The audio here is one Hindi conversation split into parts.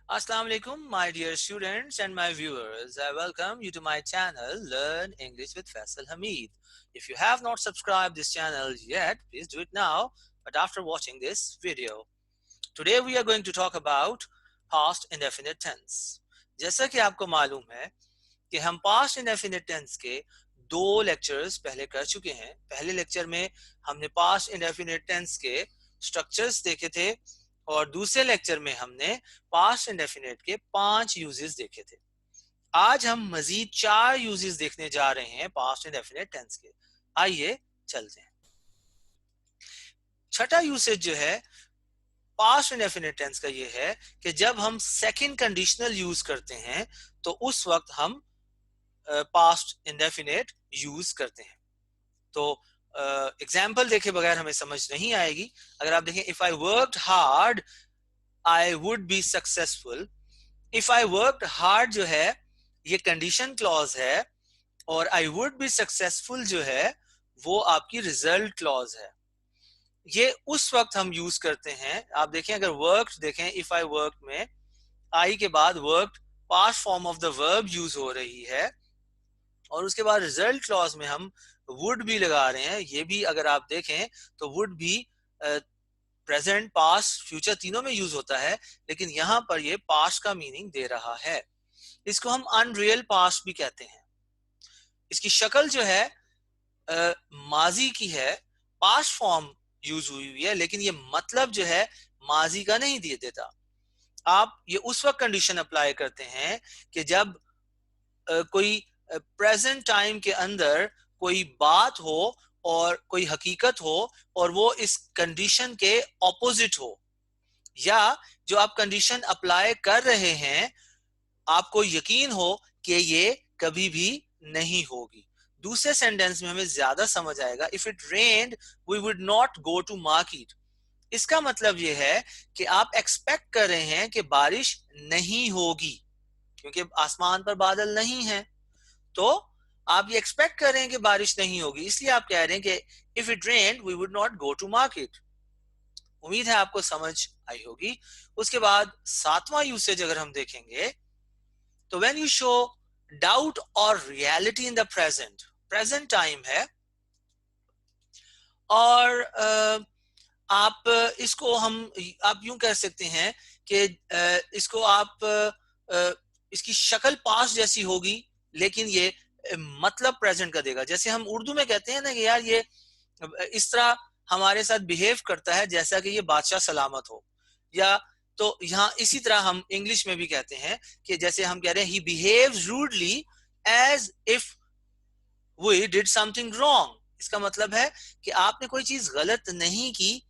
Assalamu alaikum, my dear students and my viewers. I welcome you to my channel, Learn English with Faisal Hamid. If you have not subscribed this channel yet, please do it now, but after watching this video. Today we are going to talk about past indefinite tense. जैसा कि आपको मालूम है कि हम past indefinite tense के दो लेक्चर्स पहले कर चुके हैं। पहले लेक्चर में हमने past indefinite tense के स्ट्रक्चर्स देखे थे और दूसरे लेक्चर में हमने पास्ट इंडेफिनिट के 5 यूजेस देखे थे। आज हम मजीद 4 यूजेस देखने जा रहे हैं पास्ट इंडेफिनिट टेंस के। आइए चलते हैं। छठा यूसेज जो है पास्ट इंडेफिनिट टेंस का ये है कि जब हम सेकंड कंडीशनल यूज करते हैं तो उस वक्त हम पास्ट इंडेफिनिट यूज करते हैं। तो एग्जाम्पल देखे बगैर हमें समझ नहीं आएगी। अगर आप देखें, if I worked hard I would be successful. If I worked hard जो है ये कंडीशन क्लॉज है और आई वुड बी सक्सेसफुल जो है वो आपकी रिजल्ट क्लॉज है। ये उस वक्त हम यूज करते हैं। आप देखें, अगर वर्कड देखें, इफ आई वर्क में आई के बाद worked past form of the verb use हो रही है और उसके बाद रिजल्ट क्लॉज में हम वुड भी लगा रहे हैं। ये भी अगर आप देखें तो वुड भी प्रेजेंट पास्ट फ्यूचर तीनों में यूज होता है, लेकिन यहां पर ये पास्ट का मीनिंग दे रहा है। इसको हम अनरियल पास्ट भी कहते हैं। इसकी शक्ल जो है माजी की है, पास्ट फॉर्म यूज हुई है, लेकिन ये मतलब जो है माजी का नहीं दे देता। आप ये उस वक्त कंडीशन अप्लाई करते हैं कि जब कोई प्रेजेंट टाइम के अंदर कोई बात हो और कोई हकीकत हो और वो इस कंडीशन के ऑपोजिट हो, या जो आप कंडीशन अप्लाई कर रहे हैं आपको यकीन हो कि ये कभी भी नहीं होगी। दूसरे सेंटेंस में हमें ज्यादा समझ आएगा। If it rained we would not go to market. इसका मतलब ये है कि आप एक्सपेक्ट कर रहे हैं कि बारिश नहीं होगी क्योंकि आसमान पर बादल नहीं है, तो आप ये एक्सपेक्ट कर रहे हैं कि बारिश नहीं होगी, इसलिए आप कह रहे हैं कि if it rained we would not go to market. उम्मीद है आपको समझ आई होगी। उसके बाद सातवां यूसेज अगर हम देखेंगे तो व्हेन यू शो डाउट और reality in the present, present time है और आप इसको आप यूं कह सकते हैं कि इसको आप इसकी शक्ल पास्ट जैसी होगी लेकिन ये मतलब प्रेजेंट का देगा। जैसे हम उर्दू में कहते हैं ना कि यार ये इस तरह हमारे साथ बिहेव करता है जैसा कि ये बादशाह सलामत हो, या तो यहाँ इसी तरह हम इंग्लिश में भी कहते हैं कि जैसे हम कह रहे हैं he behaves rudely as if we did something wrong. इसका मतलब है कि आपने कोई चीज गलत नहीं की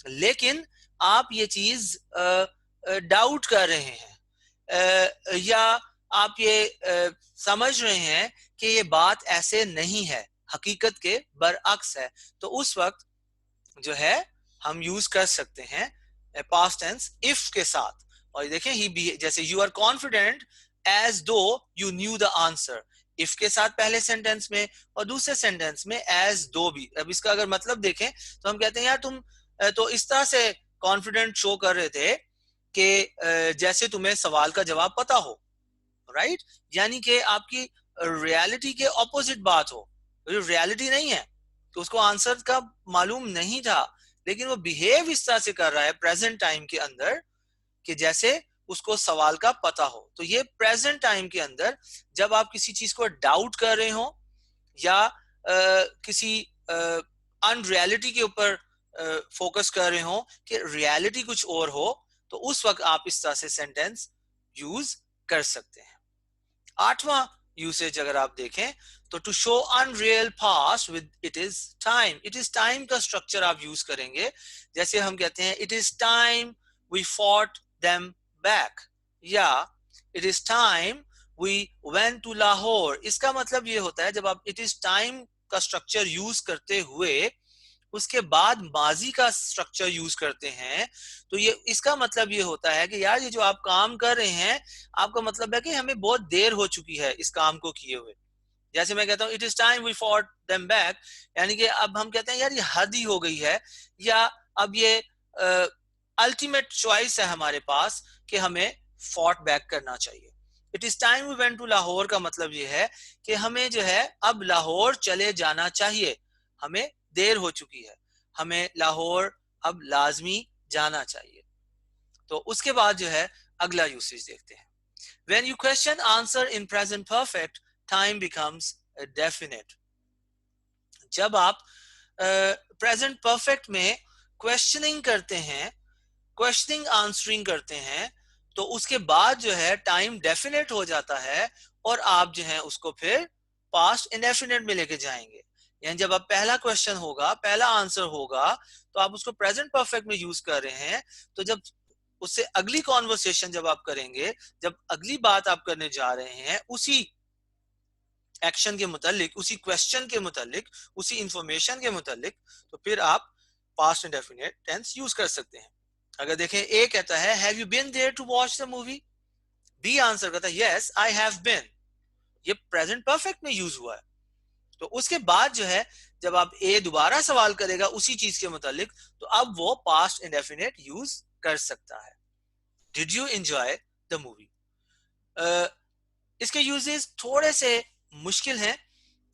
लेकिन आप ये चीज डाउट कर रहे हैं, या आप ये समझ रहे हैं कि ये बात ऐसे नहीं है, हकीकत के बरअक्स है, तो उस वक्त जो है हम यूज कर सकते हैं पास्ट टेंस इफ के साथ। और देखें ही जैसे यू आर कॉन्फिडेंट एज दो you new the answer, if के साथ पहले सेंटेंस में और दूसरे सेंटेंस में एज दो भी। अब इसका अगर मतलब देखें तो हम कहते हैं यार तुम तो इस तरह से कॉन्फिडेंट शो कर रहे थे कि जैसे तुम्हें सवाल का जवाब पता हो, राइट? यानी कि आपकी रियलिटी के ऑपोजिट बात हो, रियलिटी नहीं है तो उसको आंसर का मालूम नहीं था लेकिन वो बिहेव इस तरह से कर रहा है प्रेजेंट टाइम के अंदर कि जैसे उसको सवाल का पता हो। तो ये प्रेजेंट टाइम के अंदर जब आप किसी चीज को डाउट कर रहे हो या किसी अनरियलिटी के ऊपर फोकस कर रहे हो कि रियलिटी कुछ और हो, तो उस वक्त आप इस तरह से सेंटेंस यूज कर सकते हैं। आठवां यूसेज अगर आप देखें तो to show unreal past with it is time. It is time का स्ट्रक्चर आप यूज करेंगे। जैसे हम कहते हैं it is time we fought them back, या it is time we went to Lahore. इसका मतलब ये होता है जब आप इट इज टाइम का स्ट्रक्चर यूज करते हुए उसके बाद माजी का स्ट्रक्चर यूज करते हैं तो ये इसका मतलब ये होता है कि यार ये जो आप काम कर रहे हैं आपका मतलब है कि हमें बहुत देर हो चुकी है इस काम को किए हुए। जैसे मैं कहता हूँ it is time we fought them back, यानी कि अब हम कहते हैं यार ये हद ही हो गई है, या अब ये अल्टीमेट चॉइस है हमारे पास कि हमें फॉट बैक करना चाहिए। It is time we went to Lahore का मतलब ये है कि हमें जो है अब लाहौर चले जाना चाहिए, हमें देर हो चुकी है, हमें लाहौर अब लाजमी जाना चाहिए। तो उसके बाद जो है अगला यूसेज देखते हैं। When you question answer in present perfect, time becomes definite. जब आप प्रेजेंट परफेक्ट में क्वेश्चनिंग करते हैं, क्वेश्चनिंग आंसरिंग करते हैं, तो उसके बाद जो है टाइम डेफिनेट हो जाता है और आप जो है उसको फिर पास्ट इंडेफिनेट में लेके जाएंगे। यानी जब आप पहला क्वेश्चन होगा, पहला आंसर होगा, तो आप उसको प्रेजेंट परफेक्ट में यूज कर रहे हैं। तो जब उससे अगली कॉन्वर्सेशन जब आप करेंगे, जब अगली बात आप करने जा रहे हैं उसी एक्शन के मुतालिक, उसी क्वेश्चन के मुतालिक, उसी इंफॉर्मेशन के मुतालिक, तो फिर आप पास्ट इंडेफिनिट टेंस यूज कर सकते हैं। अगर देखें, ए कहता है have you been there to watch the movie, B answer करता है यस आई हैव बीन, ये प्रेजेंट परफेक्ट में यूज हुआ है। तो उसके बाद जो है जब आप ए दोबारा सवाल करेगा उसी चीज के मुतालिक, तो अब वो पास्ट इंडेफिनिट यूज कर सकता है। Did you enjoy the movie. इसके यूजेस थोड़े से मुश्किल हैं,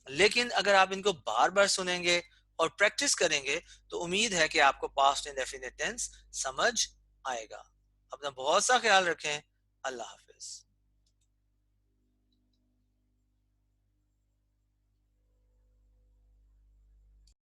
लेकिन अगर आप इनको बार बार सुनेंगे और प्रैक्टिस करेंगे तो उम्मीद है कि आपको पास्ट इंडेफिनिट टेंस समझ आएगा। अपना बहुत सा ख्याल रखें। अल्लाह हाफिज।